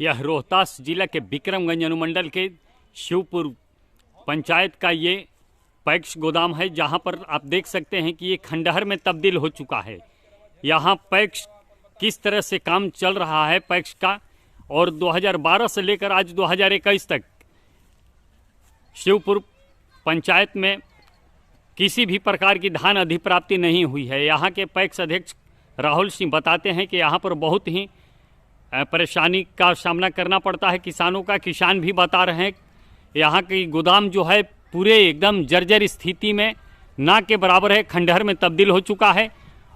यह रोहतास जिला के विक्रमगंज अनुमंडल के शिवपुर पंचायत का ये पैक्स गोदाम है, जहां पर आप देख सकते हैं कि ये खंडहर में तब्दील हो चुका है। यहाँ पैक्स किस तरह से काम चल रहा है पैक्स का, और 2012 से लेकर आज 2021 तक शिवपुर पंचायत में किसी भी प्रकार की धान अधिप्राप्ति नहीं हुई है। यहाँ के पैक्स अध्यक्ष राहुल सिंह बताते हैं कि यहाँ पर बहुत ही परेशानी का सामना करना पड़ता है किसानों का। किसान भी बता रहे हैं यहाँ की गोदाम जो है पूरे एकदम जर्जर स्थिति में ना के बराबर है, खंडहर में तब्दील हो चुका है।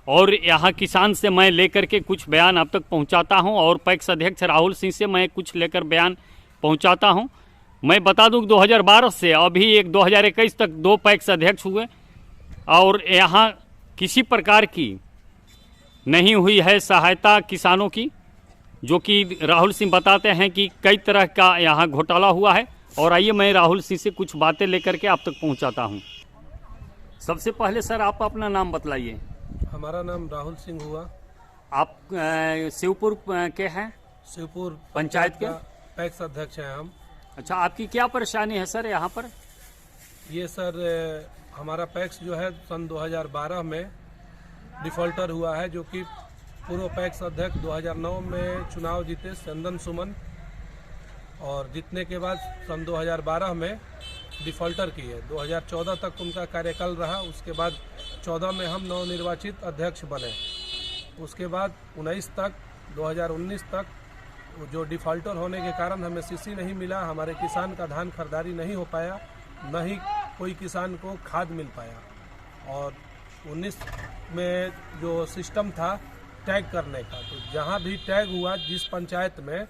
और यहाँ किसान से मैं लेकर के कुछ बयान अब तक पहुँचाता हूँ और पैक्स अध्यक्ष राहुल सिंह से मैं कुछ लेकर बयान पहुँचाता हूँ। मैं बता दूँ 2012 से अभी 2021 तक 2 पैक्स अध्यक्ष हुए और यहाँ किसी प्रकार की नहीं हुई है सहायता किसानों की, जो कि राहुल सिंह बताते हैं कि कई तरह का यहाँ घोटाला हुआ है। और आइए मैं राहुल सिंह से कुछ बातें लेकर के आप तक पहुँचाता हूँ। सबसे पहले सर आप अपना नाम बतलाइए। हमारा नाम राहुल सिंह हुआ। आप शिवपुर के हैं? शिवपुर पंचायत के पैक्स अध्यक्ष हैं हम। अच्छा, आपकी क्या परेशानी है सर यहाँ पर? ये सर हमारा पैक्स जो है सन 2012 में डिफॉल्टर हुआ है, जो कि पूर्व पैक्स अध्यक्ष 2009 में चुनाव जीते चंदन सुमन, और जीतने के बाद सन 2012 में डिफॉल्टर किए। 2014 तक उनका कार्यकाल रहा। उसके बाद 14 में हम नवनिर्वाचित अध्यक्ष बने। उसके बाद 2019 तक जो डिफॉल्टर होने के कारण हमें सीसी नहीं मिला, हमारे किसान का धान खरीदारी नहीं हो पाया, न ही कोई किसान को खाद मिल पाया। और 19 में जो सिस्टम था टैग करने का, तो जहाँ भी टैग हुआ जिस पंचायत में,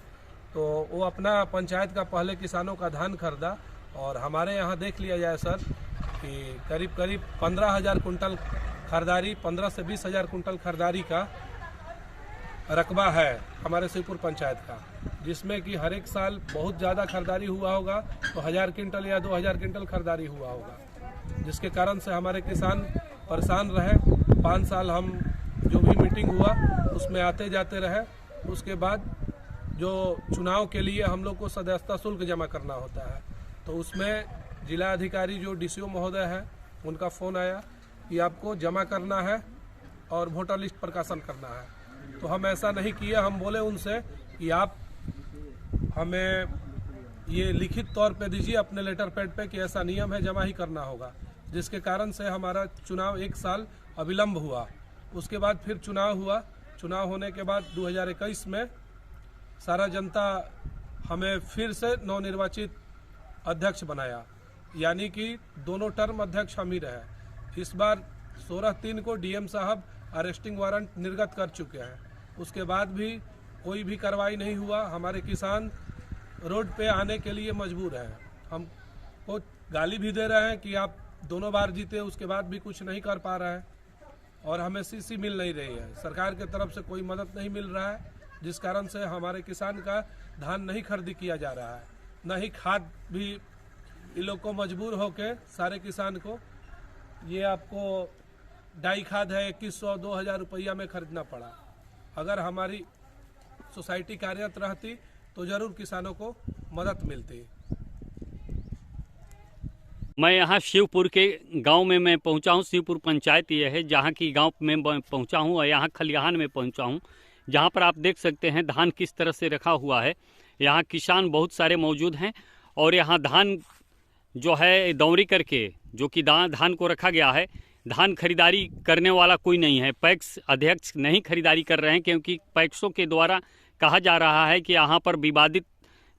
तो वो अपना पंचायत का पहले किसानों का धान खरीदा। और हमारे यहाँ देख लिया जाए सर कि करीब 15,000 कुंटल खरीदारी, 15 से 20,000 कुंटल खरीदारी का रकबा है हमारे शिवपुर पंचायत का, जिसमें कि हर एक साल बहुत ज़्यादा खरीदारी हुआ होगा, तो 1000 क्विंटल या 2000 क्विंटल खरीदारी हुआ होगा, जिसके कारण से हमारे किसान परेशान रहे। 5 साल हम जो भी मीटिंग हुआ उसमें आते जाते रहे। उसके बाद जो चुनाव के लिए हम लोग को सदस्यता शुल्क जमा करना होता है, तो उसमें जिला अधिकारी जो डीसीओ महोदय है उनका फ़ोन आया कि आपको जमा करना है और वोटर लिस्ट प्रकाशन करना है। तो हम ऐसा नहीं किया। हम बोले उनसे कि आप हमें ये लिखित तौर पे दीजिए अपने लेटर पैड पे कि ऐसा नियम है, जमा ही करना होगा, जिसके कारण से हमारा चुनाव 1 साल अविलंब हुआ। उसके बाद फिर चुनाव हुआ। चुनाव होने के बाद 2021 में सारा जनता हमें फिर से नवनिर्वाचित अध्यक्ष बनाया, यानी कि दोनों टर्म अध्यक्ष हम ही रहे। इस बार 16/3 को डीएम साहब अरेस्टिंग वारंट निर्गत कर चुके हैं। उसके बाद भी कोई भी कार्रवाई नहीं हुआ। हमारे किसान रोड पे आने के लिए मजबूर हैं। हमको गाली भी दे रहे हैं कि आप दोनों बार जीते, उसके बाद भी कुछ नहीं कर पा रहे हैं, और हमें सीसी मिल नहीं रही है। सरकार की तरफ से कोई मदद नहीं मिल रहा है, जिस कारण से हमारे किसान का धान नहीं खरीदी किया जा रहा है, न ही खाद भी। इन लोग को मजबूर होके सारे किसान को ये आपको डाई खाद है 2100-2000 रुपया में खरीदना पड़ा। अगर हमारी सोसाइटी कार्यरत रहती तो ज़रूर किसानों को मदद मिलती। मैं यहाँ शिवपुर के गांव में मैं पहुँचा हूँ। शिवपुर पंचायत ये है जहाँ की गांव में पहुँचा हूँ, और यहाँ खलिहान में पहुँचा हूँ, जहाँ पर आप देख सकते हैं धान किस तरह से रखा हुआ है। यहाँ किसान बहुत सारे मौजूद हैं, और यहाँ धान जो है दौरी करके जो कि धान को रखा गया है, धान खरीदारी करने वाला कोई नहीं है। पैक्स अध्यक्ष नहीं खरीदारी कर रहे हैं, क्योंकि पैक्सों के द्वारा कहा जा रहा है कि यहाँ पर विवादित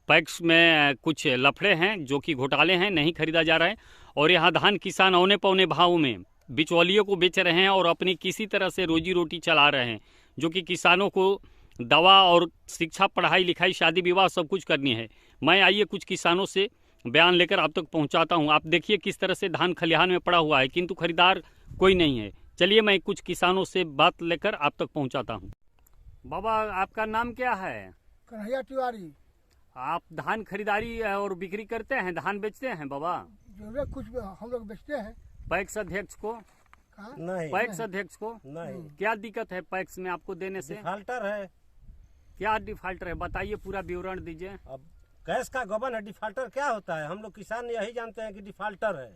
पैक्स में कुछ लफड़े हैं, जो कि घोटाले हैं, नहीं खरीदा जा रहा है। और यहाँ धान किसान औने पौने भाव में बिचौलियों को बेच रहे हैं और अपनी किसी तरह से रोजी रोटी चला रहे हैं, जो कि किसानों को दवा और शिक्षा, पढ़ाई लिखाई, शादी विवाह सब कुछ करनी है। मैं आइए कुछ किसानों से बयान लेकर आप तक पहुंचाता हूं। आप देखिए किस तरह से धान खलिहान में पड़ा हुआ है, किंतु खरीदार कोई नहीं है। चलिए मैं कुछ किसानों से बात लेकर आप तक पहुंचाता हूं। बाबा, आपका नाम क्या है? कन्हैया तिवारी। आप धान खरीदारी और बिक्री करते हैं, धान बेचते हैं बाबा? जो कुछ हम लोग बेचते हैं। पैक्स अध्यक्ष को नहीं, पैक्स अध्यक्ष को नहीं। क्या दिक्कत है पैक्स में आपको देने से? डिफाल्टर है। क्या डिफॉल्टर है, बताइए, पूरा विवरण दीजिए। अब कैश का गबन है, डिफॉल्टर क्या होता है? हम लोग किसान यही जानते हैं कि डिफॉल्टर है।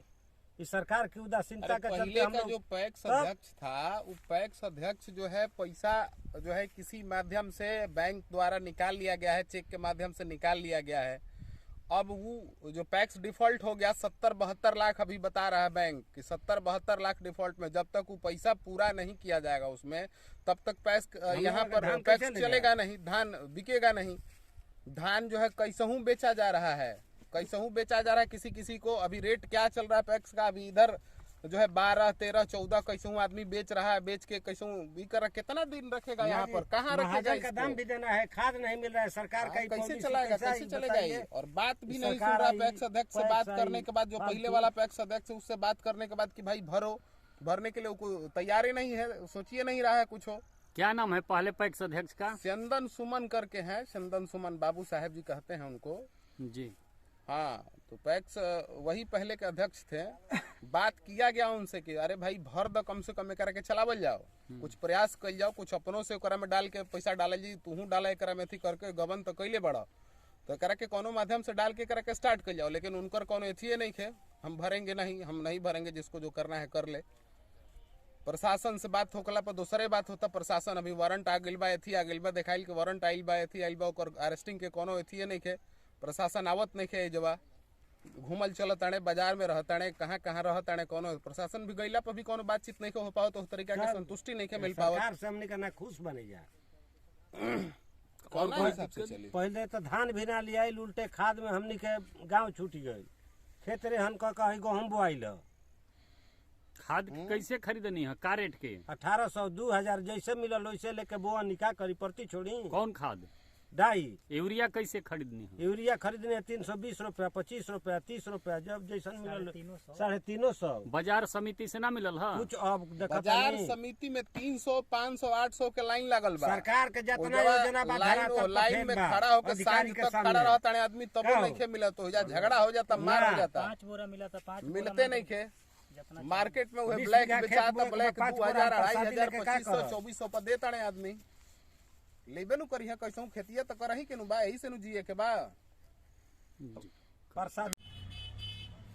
इस सरकार की उदासीनता के चलते पहले हम का जो लोग पैक्स अध्यक्ष था, वो पैक्स अध्यक्ष जो है पैसा जो है किसी माध्यम से बैंक द्वारा निकाल लिया गया है, चेक के माध्यम से निकाल लिया गया है। अब वो जो पैक्स डिफॉल्ट हो गया 70-72 लाख अभी बता रहा है बैंक कि 70-72 लाख डिफॉल्ट में, जब तक वो पैसा पूरा नहीं किया जाएगा उसमें, तब तक पैक्स यहाँ पर धान पैक्स कैसे चलेगा नहीं, धान बिकेगा नहीं। धान जो है कैसहूं बेचा जा रहा है, कैसहूं बेचा जा रहा है किसी किसी को। अभी रेट क्या चल रहा है पैक्स का, अभी इधर जो है 12, 13, 14 कैसहूं आदमी बेच रहा है, बेच के कैसहूं भी कर, कितना दिन रखेगा यहाँ पर, कहाँ रखेगा महाजन का इसको? दाम भी देना है, खाद नहीं मिल रहा है, सरकार का ही कैसे पॉलिसी चलाएगा, कैसा कैसे ही चलेगा बताइए। ये? और बात भी इस नहीं सुन सरकार रहा आई, पैक्स अध्यक्ष से बात पैक्स करने आई, के बाद, जो फालतू। पहले वाला पैक्स अध्यक्ष है उससे बात करने के बाद कि भाई भरो, भरने के लिए वो तैयार ही नहीं है, सोचिए नहीं रहा है कुछ हो। क्या नाम है पहले पैक्स अध्यक्ष का? चंदन सुमन करके हैं, चंदन सुमन बाबू साहब जी कहते हैं उनको। जी हाँ, तो पैक्स वही पहले के अध्यक्ष थे। बात किया गया उनसे कि अरे भाई भर द, कम से कम करके चलावल जाओ, कुछ प्रयास कर जाओ, कुछ अपनों से ओकरा में डाल के पैसा डाले जी, तूहू डाला एकरा में थी करके गबन तो कैले बड़ा, तो करा के कोनो माध्यम से डाल के करा के स्टार्ट कर जाओ। लेकिन उनकर कोनो एथिए नहीं थे, हम भरेंगे नहीं, हम नहीं भरेंगे, जिसको जो करना है कर ले। प्रशासन से बात होकला पर दूसरे बात होता, प्रशासन अभी वारंट आ गइल बा, एथी आ गइल बा, देखाइल के वारंट आइल बा, एथी आइल बा, ओकर अरेस्टिंग के कोनो एथिए नहीं थे। प्रशासन आवत नहीं खे, जवा घूमल चलत आने, बाजार में रहत आने, कहाँ कहाँ रहत आने, कोनो प्रशासन भी गइला पर भी कोनो बातचीत नहीं हो पाओ, तो उस तरीका के संतुष्टि नहीं के मिल पाओ। सरकार से हमने कहना खुश बने जा। कौन हिसाब से चली? पहले तो धान भी ना लिया, उल्टे खाद में हमने के गाँव छूट गए, खेत रे हन कह गहूम बोआइल। खाद कैसे खरीदनी है, का रेट के? 1800, 2000 जैसे मिलल वैसे लेके बोआ निकाह करी, परती छोड़ी। कौन खाद? डाई। यूरिया कैसे खरीदनी है? यूरिया खरीदने 320 रुपया, 25 रुपया, 30 रुपया, जब जैसन मिलल 350। बाजार समिति से ना मिलल है? कुछ अब बाजार समिति में 300, 500, 800 के लाइन लागल बा। सरकार के जितना योजना बा लाइन में खड़ा होकर सांझ तक खड़ा रहता है आदमी, तब नहीं खे मिला, तो झगड़ा हो जाता, मार हो जाता। 5 बोरा मिला था, 5 मिलते नहीं खे। मार्केट में वो ब्लैक बेचाता, ब्लैक 2000, 2500, 2500, 2400 पर देता है आदमी। लेबे नु करी है, कैसे खेतिया तो करही के नु बा, यही से नु जिए के बा। प्रसाद।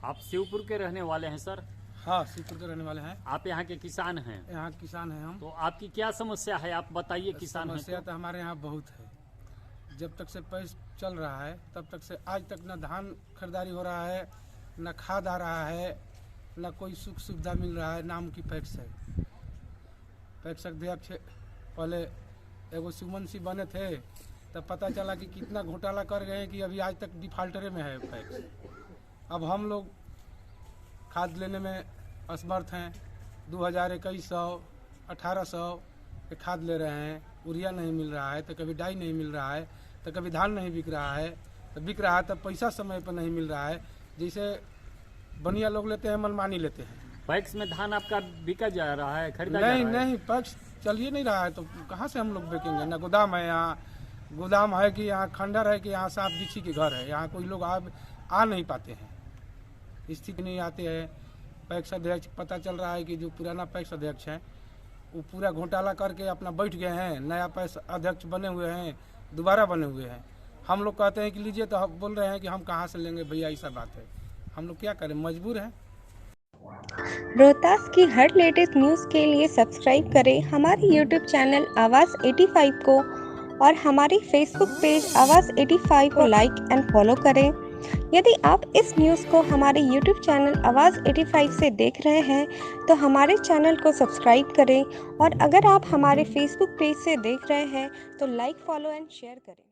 आप शिवपुर के रहने वाले हैं सर? हाँ, शिवपुर के रहने वाले हैं। आप यहाँ के किसान हैं? यहाँ किसान हैं हम। तो आपकी क्या समस्या है, आप बताइए। किसान हैं समस्या तो हमारे यहाँ बहुत है। जब तक से पैसा चल रहा है तब तक से आज तक न धान खरीदारी हो रहा है, न खाद आ रहा है, न कोई सुख सुविधा मिल रहा है। नाम की पैक्स है। पैक्स अध्यक्ष पहले एगो सुमन सिंह बने थे, तब पता चला कि कितना घोटाला कर गए कि अभी आज तक डिफॉल्टरे में है पैक्स। अब हम लोग खाद लेने में असमर्थ हैं। 2100, 1800 के खाद ले रहे हैं, यूरिया नहीं मिल रहा है, तो कभी डाई नहीं मिल रहा है, तो कभी धान नहीं बिक रहा है, तो बिक रहा है तब पैसा समय पर नहीं मिल रहा है। जैसे बनिया लोग लेते हैं, मनमानी लेते हैं। पैक्स में धान आपका बिका जा रहा है, खरीदा नहीं जा रहा है? नहीं, पैक्स चलिए नहीं रहा है, तो कहाँ से हम लोग बेचेंगे? ना गोदाम है यहाँ, गोदाम है कि यहाँ खंडर है कि यहाँ सांप बिच्छी के घर है। यहाँ कोई लोग आ नहीं पाते हैं, स्थिति नहीं आते हैं। पैक्स अध्यक्ष पता चल रहा है कि जो पुराना पैक्स अध्यक्ष है वो पूरा घोटाला करके अपना बैठ गए हैं, नया पैक्स अध्यक्ष बने हुए हैं, दोबारा बने हुए हैं। हम लोग कहते हैं कि लीजिए, तो हम बोल रहे हैं कि हम कहाँ से लेंगे भैया, ऐसा बात है। हम लोग क्या करें, मजबूर हैं। रोहतास की हर लेटेस्ट न्यूज़ के लिए सब्सक्राइब करें हमारे यूट्यूब चैनल आवाज़ 85 को और हमारे फेसबुक पेज आवाज़ 85 को लाइक एंड फॉलो करें। यदि आप इस न्यूज़ को हमारे यूट्यूब चैनल आवाज़ 85 से देख रहे हैं तो हमारे चैनल को सब्सक्राइब करें, और अगर आप हमारे फेसबुक पेज से देख रहे हैं तो लाइक, फॉलो एंड शेयर करें।